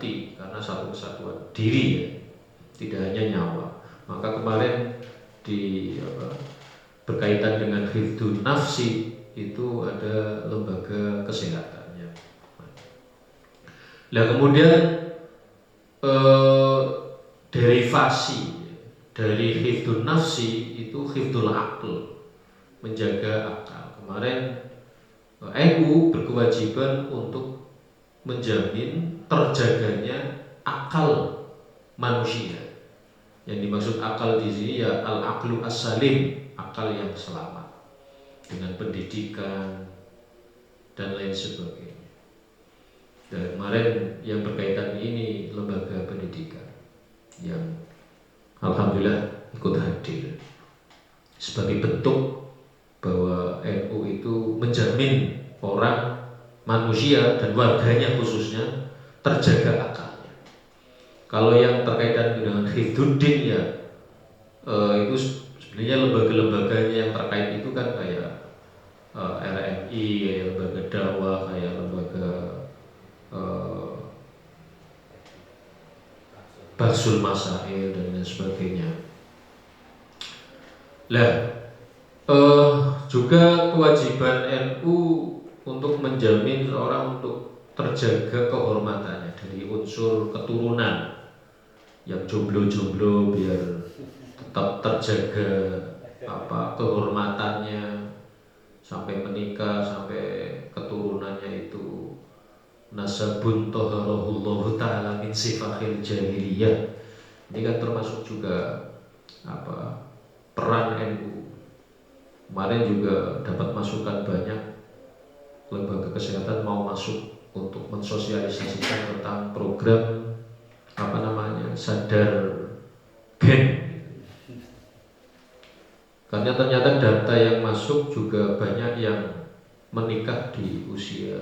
karena satu kesatuan diri ya, tidak hanya nyawa. Maka kemarin berkaitan dengan hifdzun nafsi itu ada lembaga kesehatannya. Nah kemudian derivasi dari hifdzun nafsi itu hifdzul aql, menjaga akal. Kemarin NU berkewajiban untuk menjamin terjaganya akal manusia. Yang dimaksud akal di sini ya al-aqlu as-salim, akal yang selamat, dengan pendidikan dan lain sebagainya. Dan kemarin yang berkaitan ini lembaga pendidikan yang alhamdulillah ikut hadir sebagai bentuk bahwa NU itu menjamin orang, manusia dan warganya khususnya terjaga akalnya. Kalau yang terkaitan dengan hifdzuddin ya itu sebenarnya lembaga-lembaganya yang terkait itu kan kayak RMI, kayak lembaga dakwah, kayak lembaga Bahsul Masail dan lain sebagainya. Lah juga kewajiban NU untuk menjamin seorang untuk terjaga kehormatannya dari unsur keturunan. Yang jomblo-jomblo biar tetap terjaga kehormatannya sampai menikah, sampai keturunannya itu nasabun toharahullahu ta'ala min sifahil jahiliyah. Ini kan termasuk juga peran NU. Kemarin juga dapat masukan banyak, lembaga kesehatan mau masuk untuk mensosialisasikan tentang program sadar gen. Karena ternyata data yang masuk juga banyak yang menikah di usia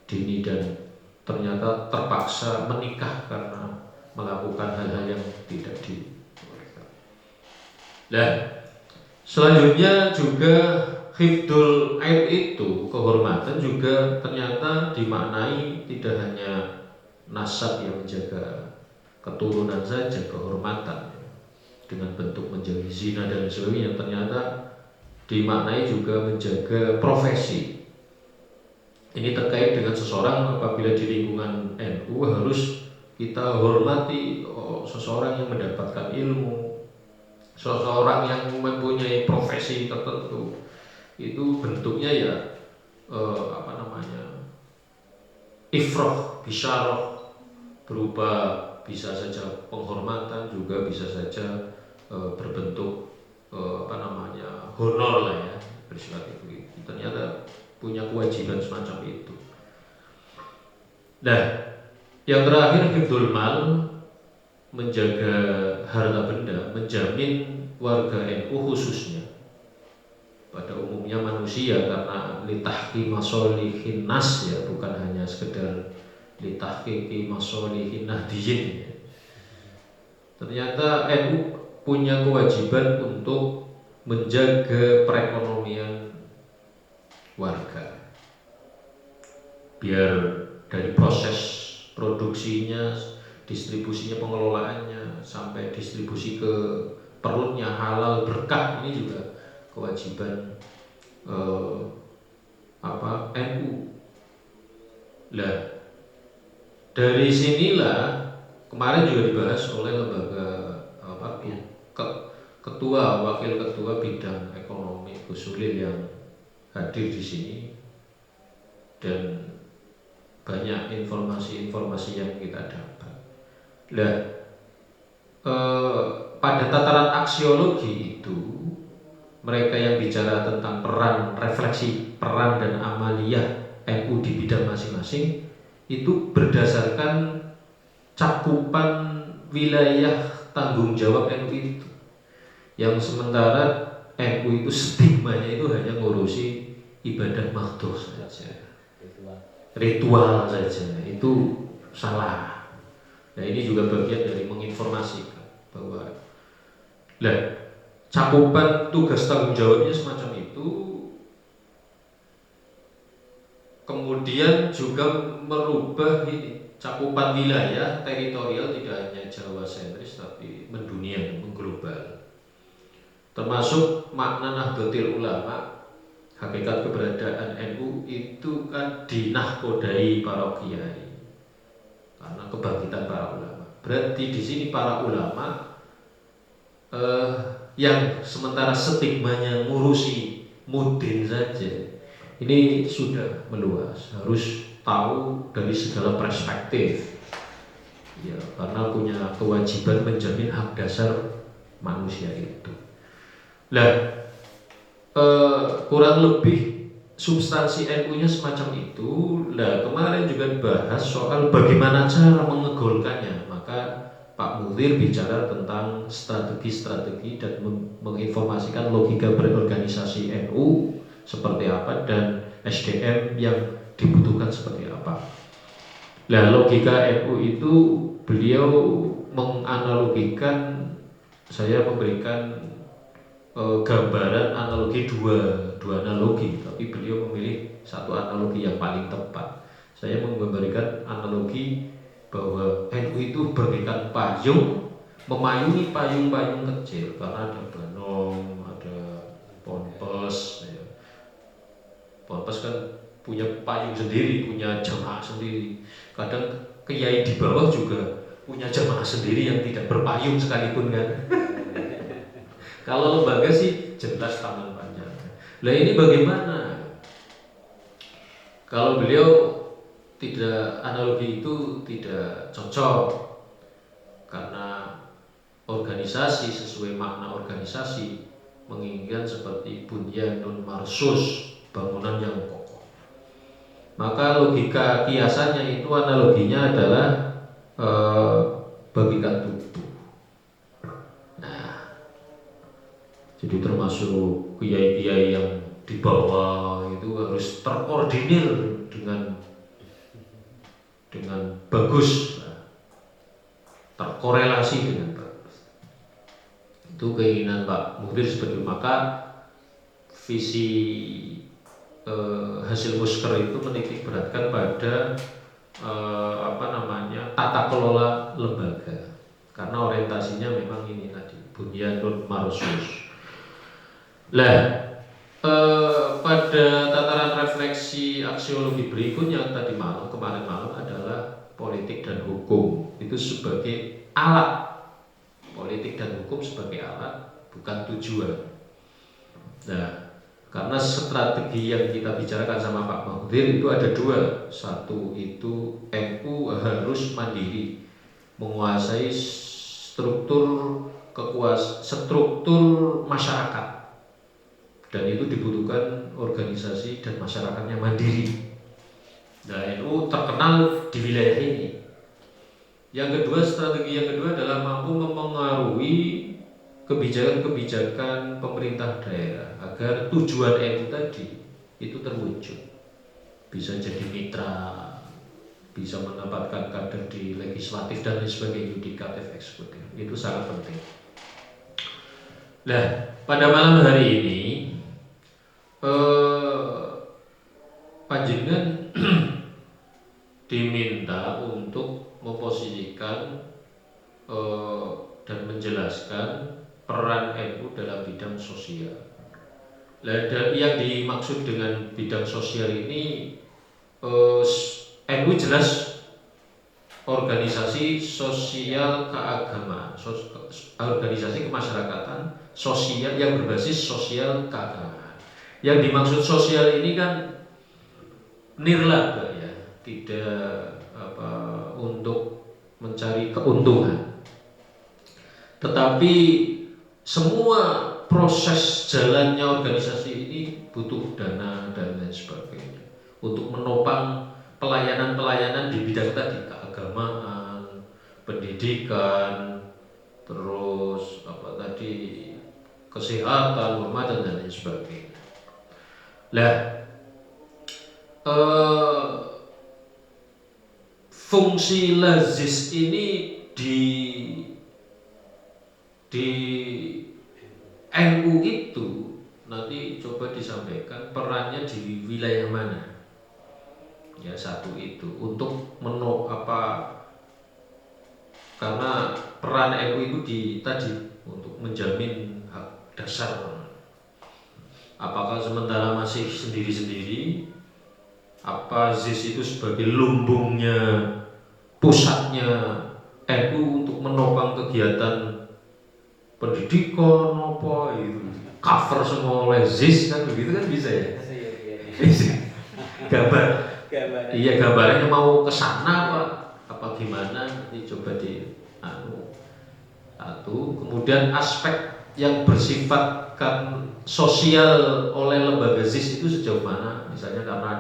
dini dan ternyata terpaksa menikah karena melakukan hal-hal yang tidak dibolehkan. Nah, selanjutnya juga hifdzul aib itu, kehormatan juga ternyata dimaknai tidak hanya nasab yang menjaga keturunan saja, kehormatan dengan bentuk menjauhi zina dan sebagainya, ternyata dimaknai juga menjaga profesi. Ini terkait dengan seseorang apabila di lingkungan NU harus kita hormati seseorang yang mendapatkan ilmu, seseorang yang mempunyai profesi tertentu. Itu bentuknya ya ifrah, bisyarah, berupa bisa saja penghormatan, juga bisa saja berbentuk honor lah ya, bersifat itu. Ternyata punya kewajiban semacam itu. Nah, yang terakhir hifdzul mal, menjaga harta benda, menjamin warga NU khususnya, pada umumnya manusia, karena litahki masolihin nas ya, bukan hanya sekedar litahki masolihin nahdiyin. Ternyata NU punya kewajiban untuk menjaga perekonomian warga, biar dari proses produksinya, distribusinya, pengelolaannya sampai distribusi ke perutnya halal berkah, ini juga kewajiban NU. Lah dari sinilah kemarin juga dibahas oleh lembaga ketua, wakil ketua bidang ekonomi Gus Ulil yang hadir di sini, dan banyak informasi-informasi yang kita dapat. Nah, pada tataran aksiologi itu, mereka yang bicara tentang peran, refleksi peran dan amaliyah NU di bidang masing-masing itu berdasarkan cakupan wilayah tanggung jawab NU itu. Yang sementara NU itu stigmanya itu hanya ngurusi ibadah makhdhah saja, ritual saja, itu salah. Nah ini juga bagian dari menginformasikan bahwa cakupan tugas tanggung jawabnya semacam itu. Kemudian juga merubah ini cakupan wilayah teritorial tidak hanya Jawa sentris tapi mendunia, mengglobal. Termasuk makna Nahdlatul Ulama, hakikat keberadaan NU itu kan dinahkodai para kiai karena kebangkitan para ulama. Berarti di sini para ulama yang sementara stigmanya ngurusi mudin saja, ini sudah meluas, harus tahu dari segala perspektif, ya, karena punya kewajiban menjamin hak dasar manusia itu. Nah, kurang lebih substansi NU-nya semacam itu. Nah, kemarin juga dibahas soal bagaimana cara mengegolkannya. Maka Pak Mudir bicara tentang strategi-strategi dan menginformasikan logika berorganisasi NU seperti apa dan SDM yang dibutuhkan seperti apa. Nah, logika NU itu beliau menganalogikan, saya memberikan gambaran analogi dua analogi, tapi beliau memilih satu analogi yang paling tepat. Saya memberikan analogi bahwa NU itu bagaikan payung memayungi payung-payung kecil, karena ada Banong, ada Ponpes, ya. Ponpes kan punya payung sendiri, punya jamaah sendiri. Kadang kiai di bawah juga punya jamaah sendiri yang tidak berpayung sekalipun kan. Kalau lembaga sih jelas tangan panjang. Lah ini bagaimana? Kalau beliau tidak, analogi itu tidak cocok karena organisasi sesuai makna organisasi menginginkan seperti bunyanun marsus, bangunan yang kokoh. Maka logika kiasannya itu analoginya adalah bagikan tubuh. Jadi termasuk kiai-kiai yang di bawah itu harus terkoordinir dengan bagus, terkorelasi dengan bagus. Itu keinginan Pak Mudir seperti itu. Maka visi hasil musker itu menitik beratkan pada tata kelola lembaga, karena orientasinya memang ini tadi bunyanun marsus. Lah, pada tataran refleksi aksiologi berikutnya kemarin malam adalah politik dan hukum itu sebagai alat, politik dan hukum sebagai alat bukan tujuan. Nah, karena strategi yang kita bicarakan sama Pak Mahdir itu ada dua. Satu itu NU harus mandiri, menguasai struktur masyarakat. Dan itu dibutuhkan organisasi dan masyarakatnya mandiri. Nah, NU terkenal di wilayah ini. Strategi yang kedua adalah mampu mempengaruhi kebijakan-kebijakan pemerintah daerah agar tujuan NU tadi itu terwujud. Bisa jadi mitra, bisa mendapatkan kader di legislatif dan lain sebagainya, yudikatif, eksekutif. Itu sangat penting. Nah, pada malam hari ini panjenengan diminta untuk memposisikan dan menjelaskan peran NU dalam bidang sosial. Dan yang dimaksud dengan bidang sosial ini, NU jelas organisasi sosial keagamaan, organisasi kemasyarakatan sosial yang berbasis sosial keagamaan. Yang dimaksud sosial ini kan nirlaba, ya, tidak untuk mencari keuntungan, tetapi semua proses jalannya organisasi ini butuh dana dan lain sebagainya untuk menopang pelayanan-pelayanan di bidang tadi, keagamaan, pendidikan, terus kesehatan, hormatan dan lain sebagainya. Lah, fungsi lazis ini di NU itu nanti coba disampaikan perannya di wilayah mana. Ya satu itu untuk karena peran NU itu tadi untuk menjamin hak dasar. Apakah sementara masih sendiri-sendiri, apa ZIS itu sebagai lumbungnya, pusatnya NU untuk menopang kegiatan pendidikan apa itu, cover semua oleh ZIS kan begitu kan bisa ya. Gambarnya mau ke sana apa gimana, nanti coba di satu. Kemudian aspek yang bersifat sosial oleh lembaga ZIS itu sejauh mana, misalnya karena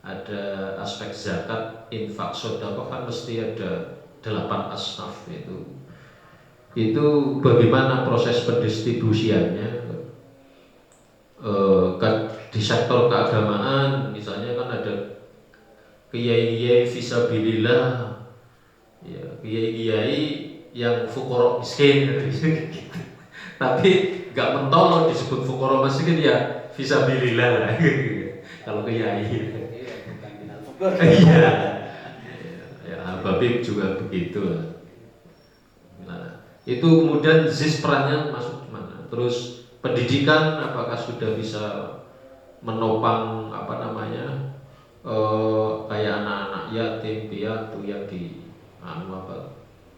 ada aspek zakat, infak, sedekah kan mesti ada 8 asnaf itu bagaimana proses pendistribusiannya. Di sektor keagamaan misalnya kan ada kiai-kiai fisabilillah, ya, kiai-kiai yang fuqara miskin tapi nggak mentol disebut fuqara miskin ya fisabilillah lah kalau kiai. Iya, ya Habib juga begitu. Nah, itu kemudian ZIS perannya masuk mana? Terus pendidikan apakah sudah bisa menopang kayak anak-anak yatim piatu yang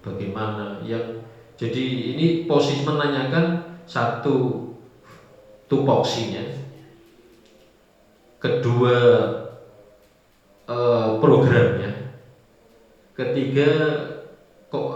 bagaimana yang jadi ini posisi menanyakan satu tupoksinya, kedua programnya, ketiga kok